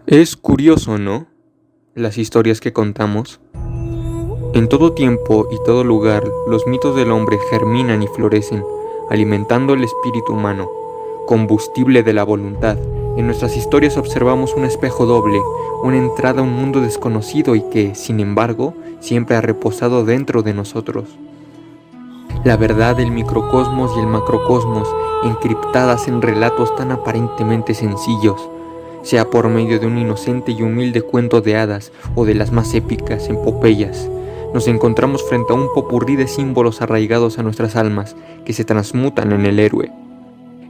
Es curioso, ¿no? Las historias que contamos. En todo tiempo y todo lugar, los mitos del hombre germinan y florecen, alimentando el espíritu humano, combustible de la voluntad. En nuestras historias observamos un espejo doble, una entrada a un mundo desconocido y que, sin embargo, siempre ha reposado dentro de nosotros. La verdad del microcosmos y el macrocosmos, encriptadas en relatos tan aparentemente sencillos, sea por medio de un inocente y humilde cuento de hadas o de las más épicas epopeyas, nos encontramos frente a un popurrí de símbolos arraigados a nuestras almas que se transmutan en el héroe.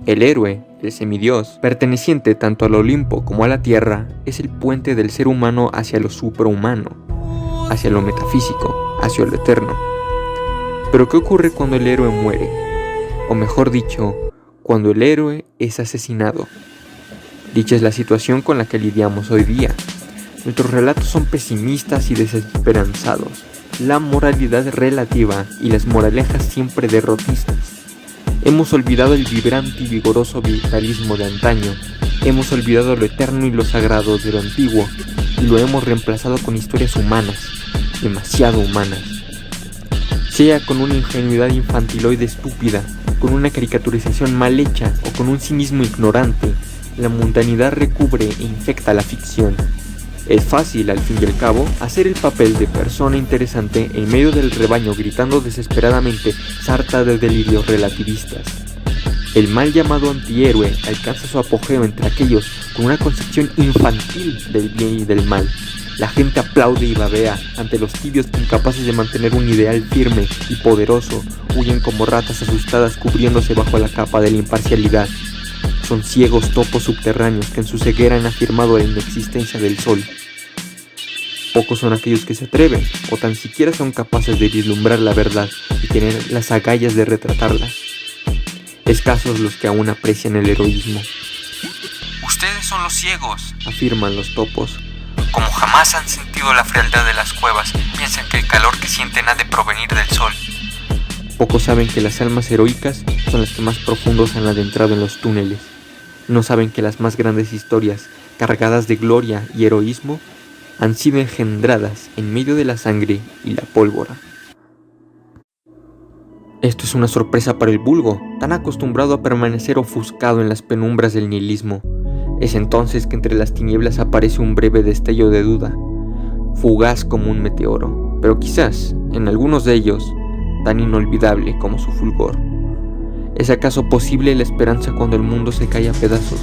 El héroe, el semidios, perteneciente tanto al Olimpo como a la Tierra, es el puente del ser humano hacia lo suprahumano, hacia lo metafísico, hacia lo eterno. Pero ¿qué ocurre cuando el héroe muere? O mejor dicho, cuando el héroe es asesinado. Dicha es la situación con la que lidiamos hoy día. Nuestros relatos son pesimistas y desesperanzados, la moralidad relativa y las moralejas siempre derrotistas. Hemos olvidado el vibrante y vigoroso vitalismo de antaño, hemos olvidado lo eterno y lo sagrado de lo antiguo, y lo hemos reemplazado con historias humanas, demasiado humanas. Sea con una ingenuidad infantiloide estúpida, con una caricaturización mal hecha o con un cinismo ignorante, la mundanidad recubre e infecta la ficción. Es fácil, al fin y al cabo, hacer el papel de persona interesante en medio del rebaño gritando desesperadamente sarta de delirios relativistas. El mal llamado antihéroe alcanza su apogeo entre aquellos con una concepción infantil del bien y del mal. La gente aplaude y babea ante los tibios que, incapaces de mantener un ideal firme y poderoso, huyen como ratas asustadas cubriéndose bajo la capa de la imparcialidad. Son ciegos topos subterráneos que en su ceguera han afirmado la inexistencia del sol. Pocos son aquellos que se atreven, o tan siquiera son capaces de vislumbrar la verdad y tener las agallas de retratarla. Escasos los que aún aprecian el heroísmo. Ustedes son los ciegos, afirman los topos. Como jamás han sentido la frialdad de las cuevas, piensan que el calor que sienten ha de provenir del sol. Pocos saben que las almas heroicas son las que más profundo se han adentrado en los túneles. No saben que las más grandes historias, cargadas de gloria y heroísmo, han sido engendradas en medio de la sangre y la pólvora. Esto es una sorpresa para el vulgo, tan acostumbrado a permanecer ofuscado en las penumbras del nihilismo. Es entonces que entre las tinieblas aparece un breve destello de duda, fugaz como un meteoro, pero quizás, en algunos de ellos, tan inolvidable como su fulgor. ¿Es acaso posible la esperanza cuando el mundo se cae a pedazos?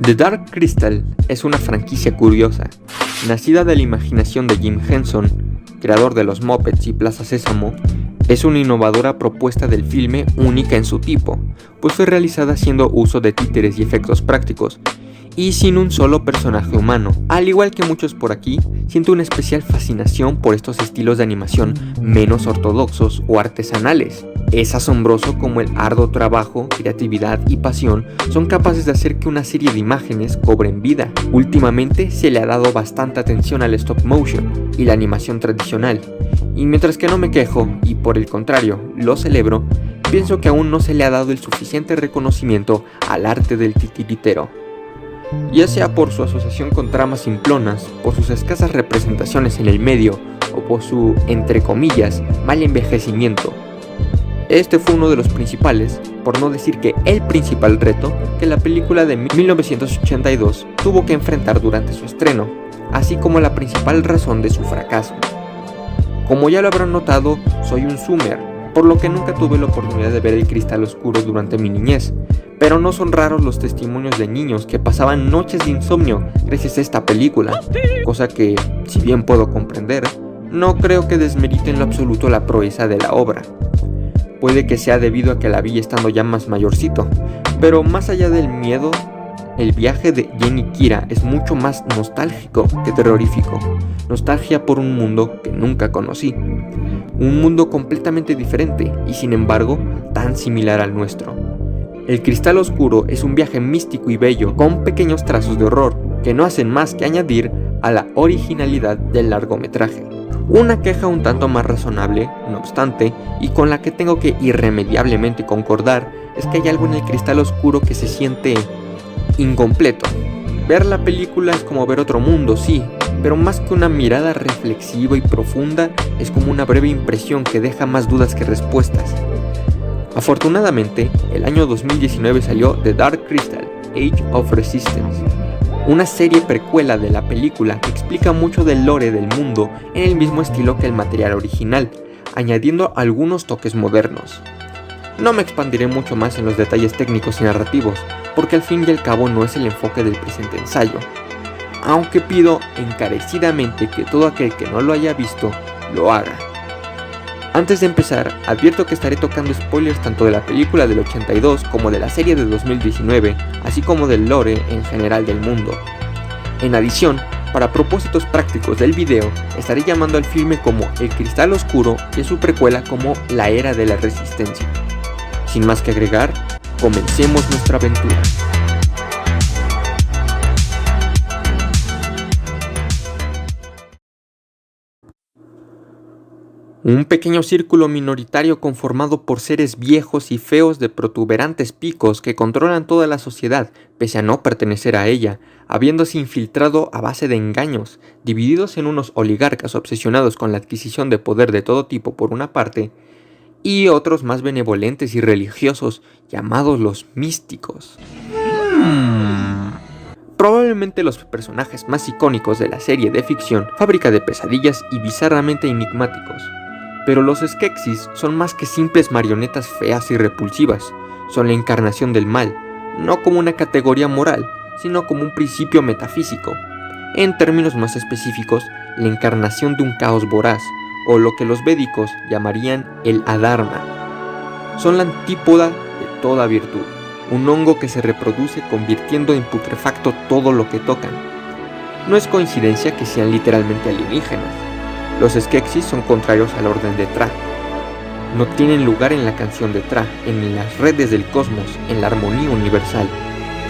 The Dark Crystal es una franquicia curiosa, nacida de la imaginación de Jim Henson, creador de los Muppets y Plaza Sésamo. Es una innovadora propuesta del filme única en su tipo, pues fue realizada haciendo uso de títeres y efectos prácticos, y sin un solo personaje humano. Al igual que muchos por aquí, siento una especial fascinación por estos estilos de animación menos ortodoxos o artesanales. Es asombroso cómo el arduo trabajo, creatividad y pasión son capaces de hacer que una serie de imágenes cobren vida. Últimamente se le ha dado bastante atención al stop motion y la animación tradicional, y mientras que no me quejo, y por el contrario, lo celebro, pienso que aún no se le ha dado el suficiente reconocimiento al arte del titiritero. Ya sea por su asociación con tramas simplonas, por sus escasas representaciones en el medio, o por su, entre comillas, mal envejecimiento. Este fue uno de los principales, por no decir que el principal reto, que la película de 1982 tuvo que enfrentar durante su estreno, así como la principal razón de su fracaso. Como ya lo habrán notado, soy un zoomer, por lo que nunca tuve la oportunidad de ver El Cristal Oscuro durante mi niñez, pero no son raros los testimonios de niños que pasaban noches de insomnio gracias a esta película, cosa que, si bien puedo comprender, no creo que desmerite en lo absoluto la proeza de la obra. Puede que sea debido a que la vi estando ya más mayorcito, pero más allá del miedo, el viaje de Jenny Kira es mucho más nostálgico que terrorífico. Nostalgia por un mundo que nunca conocí. Un mundo completamente diferente y sin embargo tan similar al nuestro. El Cristal Oscuro es un viaje místico y bello con pequeños trazos de horror, que no hacen más que añadir a la originalidad del largometraje. Una queja un tanto más razonable, no obstante, y con la que tengo que irremediablemente concordar, es que hay algo en El Cristal Oscuro que se siente incompleto. Ver la película es como ver otro mundo, sí, pero más que una mirada reflexiva y profunda, es como una breve impresión que deja más dudas que respuestas. Afortunadamente, el año 2019 salió The Dark Crystal: Age of Resistance, una serie precuela de la película que explica mucho del lore del mundo en el mismo estilo que el material original, añadiendo algunos toques modernos. No me expandiré mucho más en los detalles técnicos y narrativos, porque al fin y al cabo no es el enfoque del presente ensayo, aunque pido encarecidamente que todo aquel que no lo haya visto, lo haga. Antes de empezar, advierto que estaré tocando spoilers tanto de la película del 82 como de la serie de 2019, así como del lore en general del mundo. En adición, para propósitos prácticos del video, estaré llamando al filme como El Cristal Oscuro y a su precuela como La Era de la Resistencia. Sin más que agregar, comencemos nuestra aventura. Un pequeño círculo minoritario conformado por seres viejos y feos de protuberantes picos que controlan toda la sociedad, pese a no pertenecer a ella, habiéndose infiltrado a base de engaños, divididos en unos oligarcas obsesionados con la adquisición de poder de todo tipo por una parte, y otros más benevolentes y religiosos, llamados los místicos. Probablemente los personajes más icónicos de la serie de ficción, fábrica de pesadillas y bizarramente enigmáticos. Pero los Skeksis son más que simples marionetas feas y repulsivas, son la encarnación del mal, no como una categoría moral, sino como un principio metafísico. En términos más específicos, la encarnación de un caos voraz, o lo que los védicos llamarían el adharma. Son la antípoda de toda virtud, un hongo que se reproduce convirtiendo en putrefacto todo lo que tocan. No es coincidencia que sean literalmente alienígenas. Los Skeksis son contrarios al orden de Tra. No tienen lugar en la canción de Tra, en las redes del cosmos, en la armonía universal.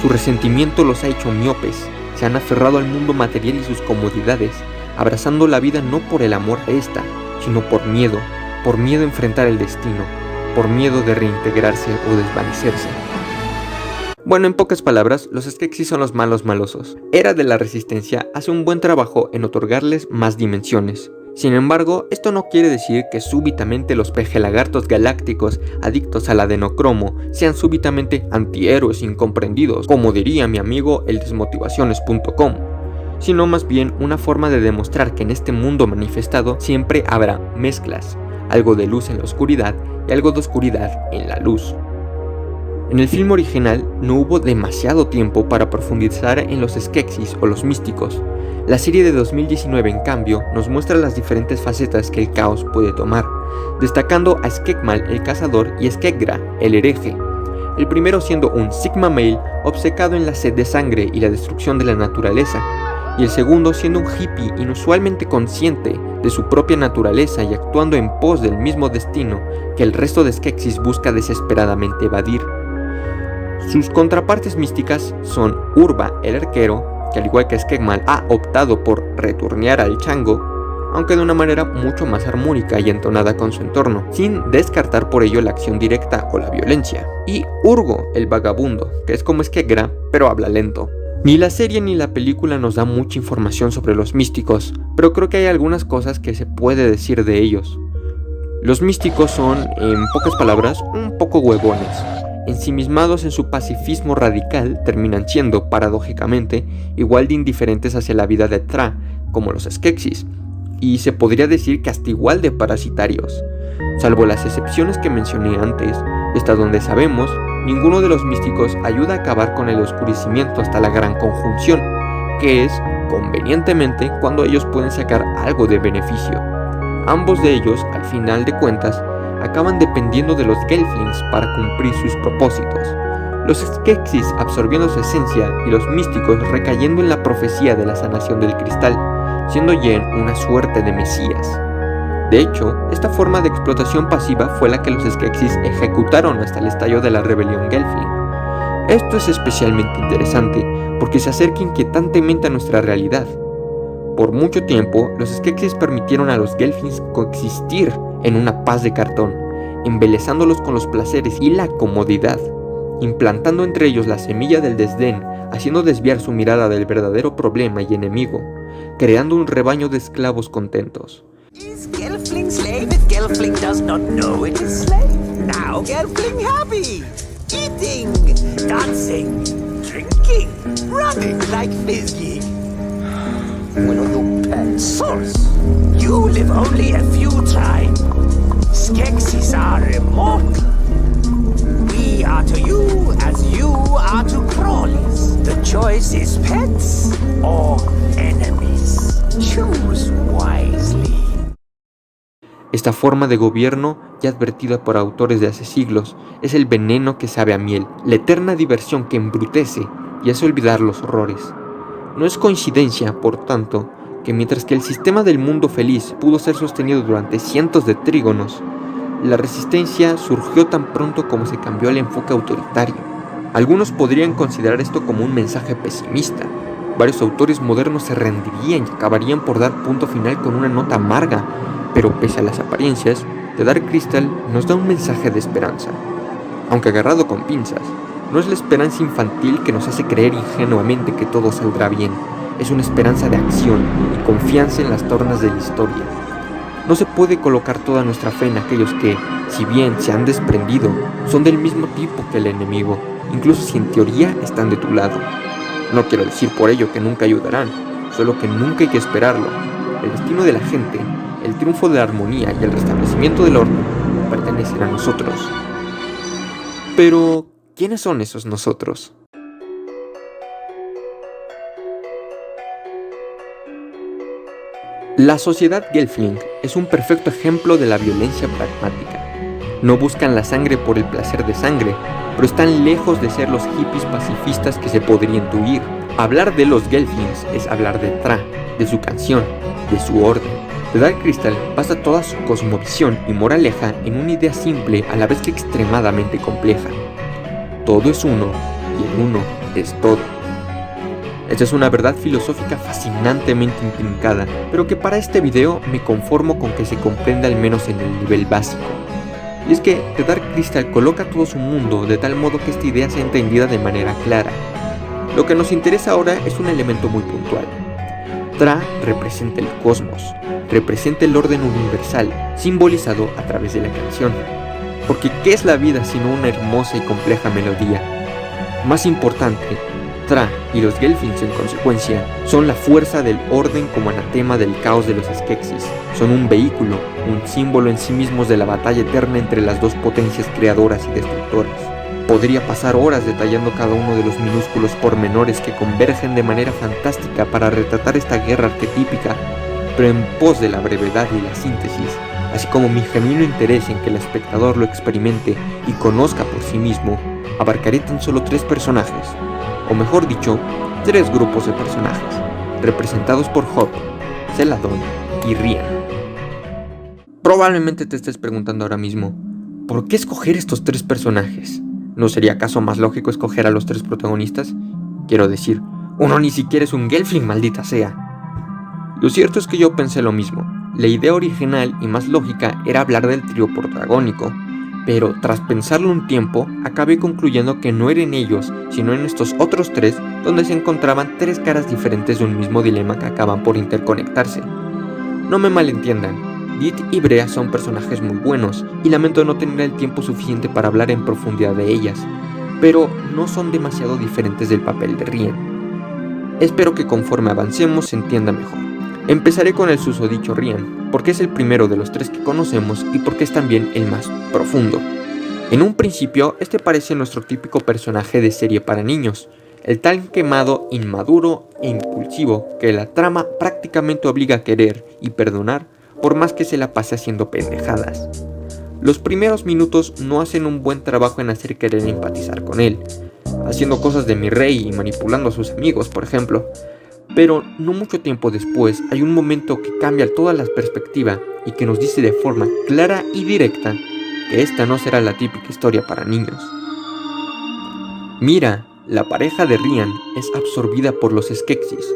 Su resentimiento los ha hecho miopes, se han aferrado al mundo material y sus comodidades, abrazando la vida no por el amor a esta, sino por miedo a enfrentar el destino, por miedo de reintegrarse o desvanecerse. Bueno, en pocas palabras, los Skeksis son los malos malosos. Era de la Resistencia hace un buen trabajo en otorgarles más dimensiones. Sin embargo, esto no quiere decir que súbitamente los pejelagartos galácticos adictos al adenocromo sean súbitamente antihéroes incomprendidos, como diría mi amigo eldesmotivaciones.com, sino más bien una forma de demostrar que en este mundo manifestado siempre habrá mezclas, algo de luz en la oscuridad y algo de oscuridad en la luz. En el film original no hubo demasiado tiempo para profundizar en los Skeksis o los místicos. La serie de 2019, en cambio, nos muestra las diferentes facetas que el caos puede tomar, destacando a Skekmal el cazador y Skekgra el hereje, el primero siendo un Sigma Male obcecado en la sed de sangre y la destrucción de la naturaleza, y el segundo siendo un hippie inusualmente consciente de su propia naturaleza y actuando en pos del mismo destino que el resto de Skeksis busca desesperadamente evadir. Sus contrapartes místicas son Urba el arquero, que al igual que Skekmal ha optado por returnear al chango, aunque de una manera mucho más armónica y entonada con su entorno, sin descartar por ello la acción directa o la violencia. Y Urgo el vagabundo, que es como Skekgra, pero habla lento. Ni la serie ni la película nos da mucha información sobre los místicos, pero creo que hay algunas cosas que se puede decir de ellos. Los místicos son, en pocas palabras, un poco huevones. Ensimismados en su pacifismo radical, terminan siendo, paradójicamente, igual de indiferentes hacia la vida de Tra, como los Skeksis, y se podría decir que hasta igual de parasitarios. Salvo las excepciones que mencioné antes, hasta donde sabemos, ninguno de los místicos ayuda a acabar con el oscurecimiento hasta la gran conjunción, que es, convenientemente, cuando ellos pueden sacar algo de beneficio. Ambos de ellos, al final de cuentas, acaban dependiendo de los Gelflings para cumplir sus propósitos, los Skeksis absorbiendo su esencia y los místicos recayendo en la profecía de la sanación del cristal, siendo Yen una suerte de mesías. De hecho, esta forma de explotación pasiva fue la que los Skeksis ejecutaron hasta el estallido de la rebelión Gelfling. Esto es especialmente interesante porque se acerca inquietantemente a nuestra realidad. Por mucho tiempo, los Skeksis permitieron a los Gelflings coexistir en una paz de cartón, embelezándolos con los placeres y la comodidad, implantando entre ellos la semilla del desdén, haciendo desviar su mirada del verdadero problema y enemigo, creando un rebaño de esclavos contentos. Is Gelfling slave if Gelfling does not know it is slave? Now Gelfling happy, eating, dancing, drinking, running like Fizzy. Will you pet source? You live only a few times. Skeksis are immortal. We are to you as you are to crawlies. The choice is pets or enemies. Choose wisely. Esta forma de gobierno, ya advertida por autores de hace siglos, es el veneno que sabe a miel, la eterna diversión que embrutece y hace olvidar los horrores. No es coincidencia, por tanto, que mientras que el sistema del mundo feliz pudo ser sostenido durante cientos de trígonos, la resistencia surgió tan pronto como se cambió el enfoque autoritario. Algunos podrían considerar esto como un mensaje pesimista. Varios autores modernos se rendirían y acabarían por dar punto final con una nota amarga, pero pese a las apariencias, The Dark Crystal nos da un mensaje de esperanza. Aunque agarrado con pinzas, no es la esperanza infantil que nos hace creer ingenuamente que todo saldrá bien. Es una esperanza de acción y confianza en las tornas de la historia. No se puede colocar toda nuestra fe en aquellos que, si bien se han desprendido, son del mismo tipo que el enemigo, incluso si en teoría están de tu lado. No quiero decir por ello que nunca ayudarán, solo que nunca hay que esperarlo. El destino de la gente, el triunfo de la armonía y el restablecimiento del orden pertenecen a nosotros. Pero, ¿quiénes son esos nosotros? La sociedad Gelfling es un perfecto ejemplo de la violencia pragmática. No buscan la sangre por el placer de sangre, pero están lejos de ser los hippies pacifistas que se podría intuir. Hablar de los Gelflings es hablar de Thra, de su canción, de su orden. The Dark Crystal basa toda su cosmovisión y moraleja en una idea simple a la vez que extremadamente compleja. Todo es uno, y el uno es todo. Esta es una verdad filosófica fascinantemente intrincada, pero que para este video me conformo con que se comprenda al menos en el nivel básico. Y es que The Dark Crystal coloca todo su mundo de tal modo que esta idea sea entendida de manera clara. Lo que nos interesa ahora es un elemento muy puntual. Thra representa el cosmos, representa el orden universal, simbolizado a través de la canción. Porque ¿qué es la vida sino una hermosa y compleja melodía? Más importante, Thra y los Gelflings en consecuencia son la fuerza del orden como anatema del caos de los Skeksis. Son un vehículo, un símbolo en sí mismos de la batalla eterna entre las dos potencias creadoras y destructoras. Podría pasar horas detallando cada uno de los minúsculos pormenores que convergen de manera fantástica para retratar esta guerra arquetípica, pero en pos de la brevedad y la síntesis, así como mi genuino interés en que el espectador lo experimente y conozca por sí mismo, abarcaré tan solo 3 personajes, o mejor dicho, 3 grupos de personajes, representados por Hop, Celadon y Rian. Probablemente te estés preguntando ahora mismo, ¿por qué escoger estos 3 personajes? ¿No sería acaso más lógico escoger a los 3 protagonistas? Quiero decir, uno ni siquiera es un Gelfling, maldita sea. Lo cierto es que yo pensé lo mismo. La idea original y más lógica era hablar del trío protagónico, pero tras pensarlo un tiempo, acabé concluyendo que no eran ellos, sino en estos otros 3, donde se encontraban 3 caras diferentes de un mismo dilema que acaban por interconectarse. No me malentiendan, Dit y Brea son personajes muy buenos, y lamento no tener el tiempo suficiente para hablar en profundidad de ellas, pero no son demasiado diferentes del papel de Rian. Espero que conforme avancemos se entienda mejor. Empezaré con el susodicho Rian, porque es el primero de los 3 que conocemos y porque es también el más profundo. En un principio, este parece nuestro típico personaje de serie para niños, el tan quemado, inmaduro e impulsivo que la trama prácticamente obliga a querer y perdonar por más que se la pase haciendo pendejadas. Los primeros minutos no hacen un buen trabajo en hacer querer empatizar con él, haciendo cosas de mi rey y manipulando a sus amigos, por ejemplo. Pero no mucho tiempo después hay un momento que cambia toda la perspectiva y que nos dice de forma clara y directa que esta no será la típica historia para niños. Mira, la pareja de Ryan es absorbida por los Skeksis,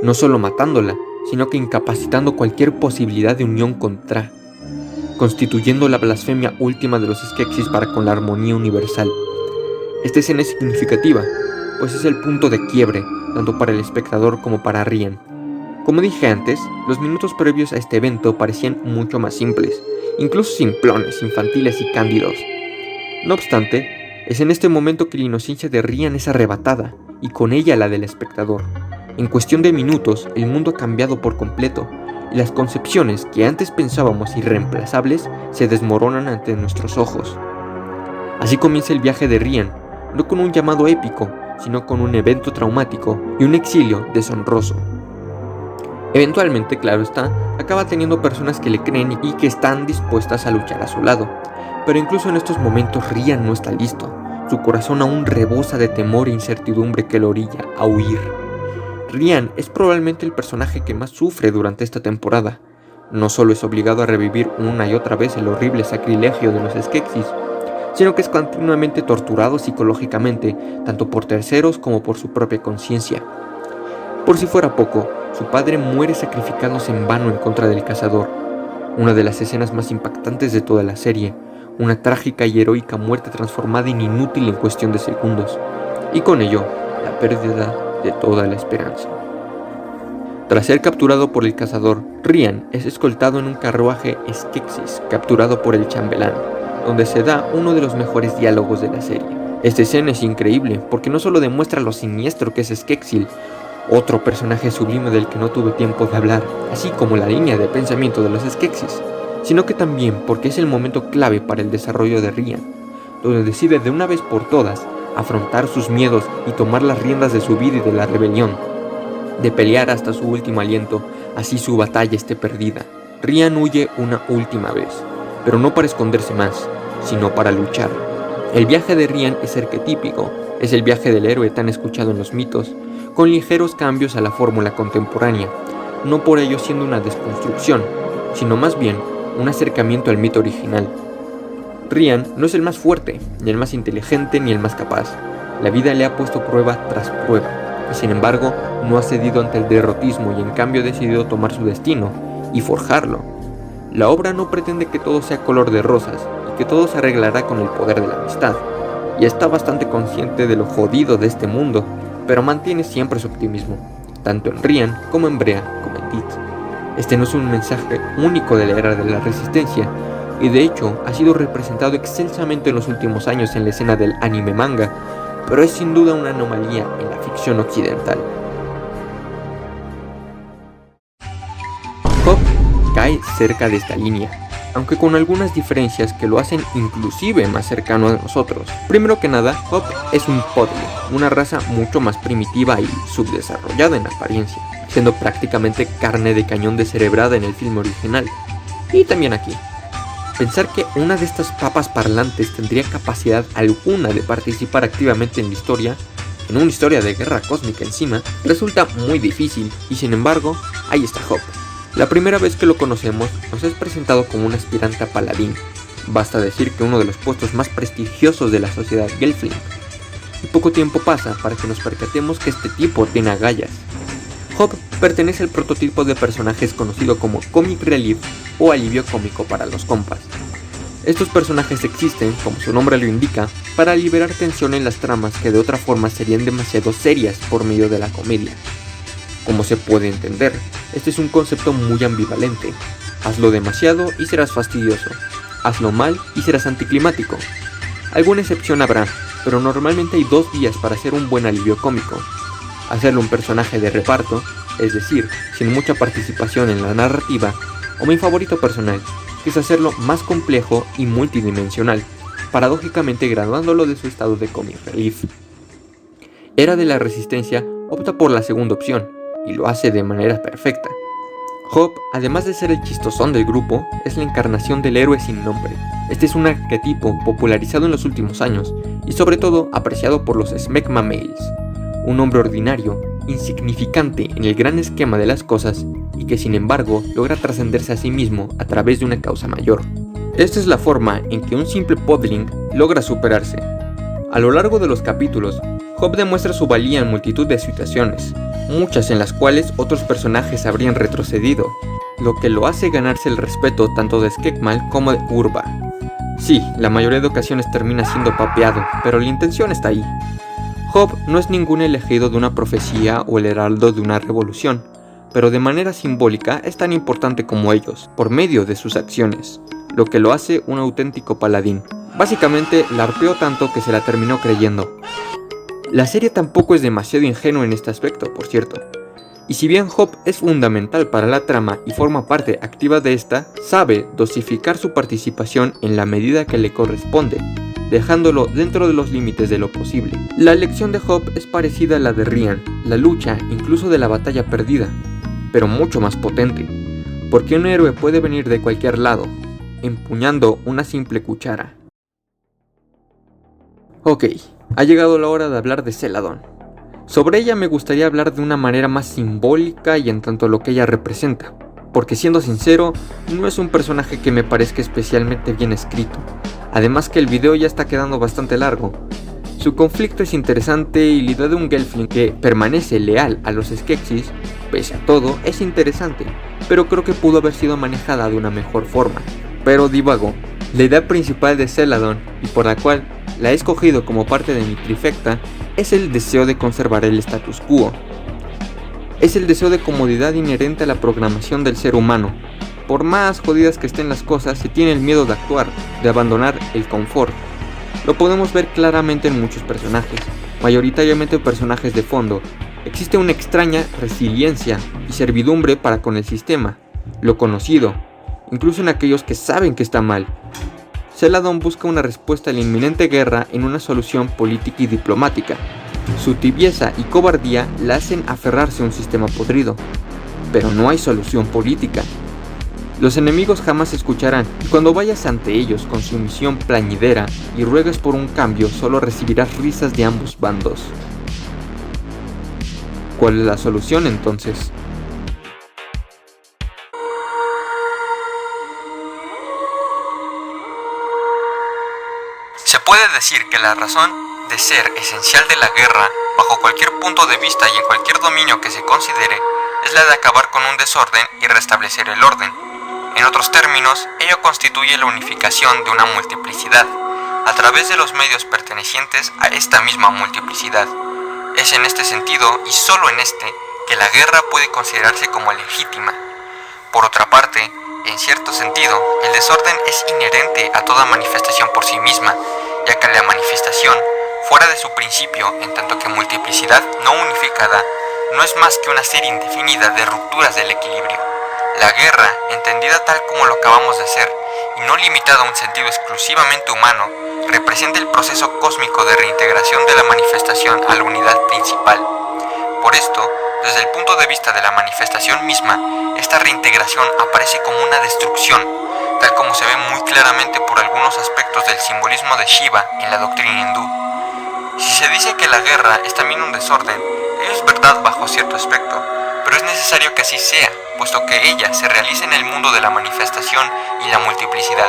no solo matándola, sino que incapacitando cualquier posibilidad de unión con Thra, constituyendo la blasfemia última de los Skeksis para con la armonía universal. Esta escena es significativa, pues es el punto de quiebre, tanto para el espectador como para Ryan. Como dije antes, los minutos previos a este evento parecían mucho más simples, incluso simplones, infantiles y cándidos. No obstante, es en este momento que la inocencia de Ryan es arrebatada, y con ella la del espectador. En cuestión de minutos, el mundo ha cambiado por completo, y las concepciones que antes pensábamos irreemplazables se desmoronan ante nuestros ojos. Así comienza el viaje de Ryan, no con un llamado épico, sino con un evento traumático y un exilio deshonroso. Eventualmente, claro está, acaba teniendo personas que le creen y que están dispuestas a luchar a su lado. Pero incluso en estos momentos Ryan no está listo. Su corazón aún rebosa de temor e incertidumbre que lo orilla a huir. Ryan es probablemente el personaje que más sufre durante esta temporada. No solo es obligado a revivir una y otra vez el horrible sacrilegio de los Skeksis, sino que es continuamente torturado psicológicamente, tanto por terceros como por su propia conciencia. Por si fuera poco, su padre muere sacrificándose en vano en contra del cazador. Una de las escenas más impactantes de toda la serie, una trágica y heroica muerte transformada en inútil en cuestión de segundos, y con ello, la pérdida de toda la esperanza. Tras ser capturado por el cazador, Ryan es escoltado en un carruaje Skeksis, capturado por el chambelán, donde se da uno de los mejores diálogos de la serie. Esta escena es increíble porque no solo demuestra lo siniestro que es Skeksil, otro personaje sublime del que no tuve tiempo de hablar, así como la línea de pensamiento de los Skeksis, sino que también porque es el momento clave para el desarrollo de Ryan, donde decide de una vez por todas afrontar sus miedos y tomar las riendas de su vida y de la rebelión, de pelear hasta su último aliento, así su batalla esté perdida. Ryan huye una última vez, pero no para esconderse más, sino para luchar. El viaje de Ryan es arquetípico, es el viaje del héroe tan escuchado en los mitos, con ligeros cambios a la fórmula contemporánea, no por ello siendo una desconstrucción, sino más bien un acercamiento al mito original. Ryan no es el más fuerte, ni el más inteligente, ni el más capaz. La vida le ha puesto prueba tras prueba, y sin embargo no ha cedido ante el derrotismo y en cambio ha decidido tomar su destino y forjarlo. La obra no pretende que todo sea color de rosas y que todo se arreglará con el poder de la amistad, y está bastante consciente de lo jodido de este mundo, pero mantiene siempre su optimismo, tanto en Ryan como en Brea como en Dit. Este no es un mensaje único de la era de la resistencia, y de hecho ha sido representado excelsamente en los últimos años en la escena del anime manga, pero es sin duda una anomalía en la ficción occidental. Hop cae cerca de esta línea, aunque con algunas diferencias que lo hacen inclusive más cercano a nosotros. Primero que nada, Hop es un podling, una raza mucho más primitiva y subdesarrollada en apariencia, siendo prácticamente carne de cañón descerebrada en el filme original, y también aquí. Pensar que una de estas papas parlantes tendría capacidad alguna de participar activamente en la historia, en una historia de guerra cósmica encima, resulta muy difícil, y sin embargo, ahí está Hop. La primera vez que lo conocemos, nos es presentado como un aspirante a paladín. Basta decir que uno de los puestos más prestigiosos de la sociedad Gelfling. Y poco tiempo pasa para que nos percatemos que este tipo tiene agallas. Hop pertenece al prototipo de personajes conocido como Comic Relief o alivio cómico para los compas. Estos personajes existen, como su nombre lo indica, para liberar tensión en las tramas que de otra forma serían demasiado serias por medio de la comedia. Como se puede entender, este es un concepto muy ambivalente. Hazlo demasiado y serás fastidioso. Hazlo mal y serás anticlimático. Alguna excepción habrá, pero normalmente hay dos vías para hacer un buen alivio cómico. Hacerlo un personaje de reparto, es decir, sin mucha participación en la narrativa, o mi favorito personal, que es hacerlo más complejo y multidimensional, paradójicamente graduándolo de su estado de comic relief. Era de la Resistencia opta por la segunda opción, y lo hace de manera perfecta. Hop, además de ser el chistosón del grupo, es la encarnación del héroe sin nombre. Este es un arquetipo popularizado en los últimos años, y sobre todo apreciado por los Smegma Males. Un hombre ordinario, insignificante en el gran esquema de las cosas, y que sin embargo logra trascenderse a sí mismo a través de una causa mayor. Esta es la forma en que un simple podling logra superarse. A lo largo de los capítulos, Job demuestra su valía en multitud de situaciones, muchas en las cuales otros personajes habrían retrocedido, lo que lo hace ganarse el respeto tanto de Skekmal como de Urba. Sí, la mayoría de ocasiones termina siendo papeado, pero la intención está ahí. Job no es ningún elegido de una profecía o el heraldo de una revolución, pero de manera simbólica es tan importante como ellos, por medio de sus acciones, lo que lo hace un auténtico paladín. Básicamente la arpeó tanto que se la terminó creyendo. La serie tampoco es demasiado ingenua en este aspecto, por cierto. Y si bien Job es fundamental para la trama y forma parte activa de esta, sabe dosificar su participación en la medida que le corresponde, dejándolo dentro de los límites de lo posible. La elección de Job es parecida a la de Rian, la lucha incluso de la batalla perdida, pero mucho más potente, porque un héroe puede venir de cualquier lado, empuñando una simple cuchara. Ok, ha llegado la hora de hablar de Celadon. Sobre ella me gustaría hablar de una manera más simbólica y en tanto lo que ella representa, porque siendo sincero, no es un personaje que me parezca especialmente bien escrito, además que el video ya está quedando bastante largo. Su conflicto es interesante y la idea de un Gelfling que permanece leal a los Skeksis, pese a todo, es interesante, pero creo que pudo haber sido manejada de una mejor forma. Pero divago, la idea principal de Celadon, y por la cual la he escogido como parte de mi trifecta, es el deseo de conservar el status quo. Es el deseo de comodidad inherente a la programación del ser humano. Por más jodidas que estén las cosas, se tiene el miedo de actuar, de abandonar el confort. Lo podemos ver claramente en muchos personajes, mayoritariamente personajes de fondo. Existe una extraña resiliencia y servidumbre para con el sistema, lo conocido, incluso en aquellos que saben que está mal. Celadon busca una respuesta a la inminente guerra en una solución política y diplomática. Su tibieza y cobardía la hacen aferrarse a un sistema podrido, pero no hay solución política. Los enemigos jamás escucharán, y cuando vayas ante ellos con su misión plañidera y ruegues por un cambio, solo recibirás risas de ambos bandos. ¿Cuál es la solución entonces? Se puede decir que la razón de ser esencial de la guerra, bajo cualquier punto de vista y en cualquier dominio que se considere, es la de acabar con un desorden y restablecer el orden. En otros términos, ello constituye la unificación de una multiplicidad, a través de los medios pertenecientes a esta misma multiplicidad. Es en este sentido, y solo en este, que la guerra puede considerarse como legítima. Por otra parte, en cierto sentido, el desorden es inherente a toda manifestación por sí misma, ya que la manifestación, fuera de su principio, en tanto que multiplicidad no unificada, no es más que una serie indefinida de rupturas del equilibrio. La guerra, entendida tal como lo acabamos de hacer, y no limitada a un sentido exclusivamente humano, representa el proceso cósmico de reintegración de la manifestación a la unidad principal. Por esto, desde el punto de vista de la manifestación misma, esta reintegración aparece como una destrucción, tal como se ve muy claramente por algunos aspectos del simbolismo de Shiva en la doctrina hindú. Si se dice que la guerra es también un desorden, ello es verdad bajo cierto aspecto, pero es necesario que así sea, puesto que ella se realiza en el mundo de la manifestación y la multiplicidad.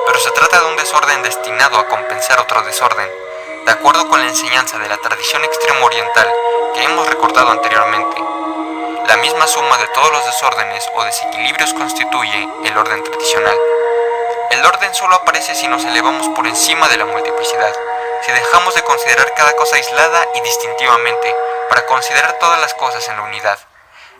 Pero se trata de un desorden destinado a compensar otro desorden, de acuerdo con la enseñanza de la tradición extremo oriental que hemos recordado anteriormente. La misma suma de todos los desórdenes o desequilibrios constituye el orden tradicional. El orden solo aparece si nos elevamos por encima de la multiplicidad, si dejamos de considerar cada cosa aislada y distintivamente para considerar todas las cosas en la unidad.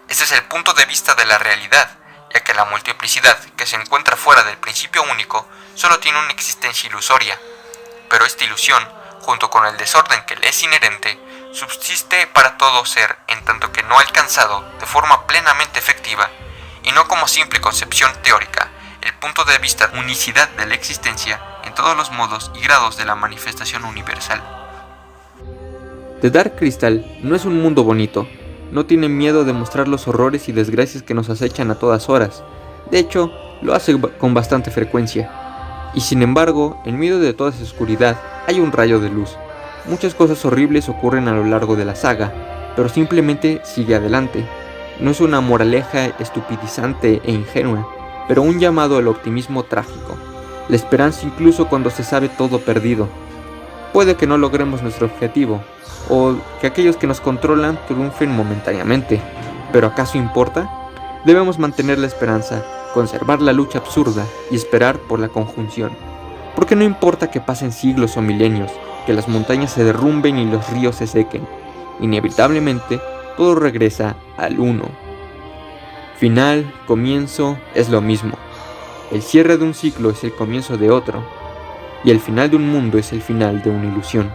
Este es el punto de vista de la realidad, ya que la multiplicidad, que se encuentra fuera del principio único, solo tiene una existencia ilusoria. Pero esta ilusión, junto con el desorden que le es inherente, subsiste para todo ser en tanto que no ha alcanzado de forma plenamente efectiva, y no como simple concepción teórica, el punto de vista unicidad de la existencia en todos los modos y grados de la manifestación universal. The Dark Crystal no es un mundo bonito, no tiene miedo de mostrar los horrores y desgracias que nos acechan a todas horas, de hecho, lo hace con bastante frecuencia. Y sin embargo, en medio de toda esa oscuridad, hay un rayo de luz. Muchas cosas horribles ocurren a lo largo de la saga, pero simplemente sigue adelante. No es una moraleja estupidizante e ingenua, pero un llamado al optimismo trágico, la esperanza incluso cuando se sabe todo perdido. puede que no logremos nuestro objetivo, o que aquellos que nos controlan triunfen momentáneamente. ¿Pero acaso importa? Debemos mantener la esperanza, conservar la lucha absurda y esperar por la conjunción. Porque no importa que pasen siglos o milenios, que las montañas se derrumben y los ríos se sequen, inevitablemente todo regresa al uno. Final, comienzo, es lo mismo. El cierre de un ciclo es el comienzo de otro, y el final de un mundo es el final de una ilusión.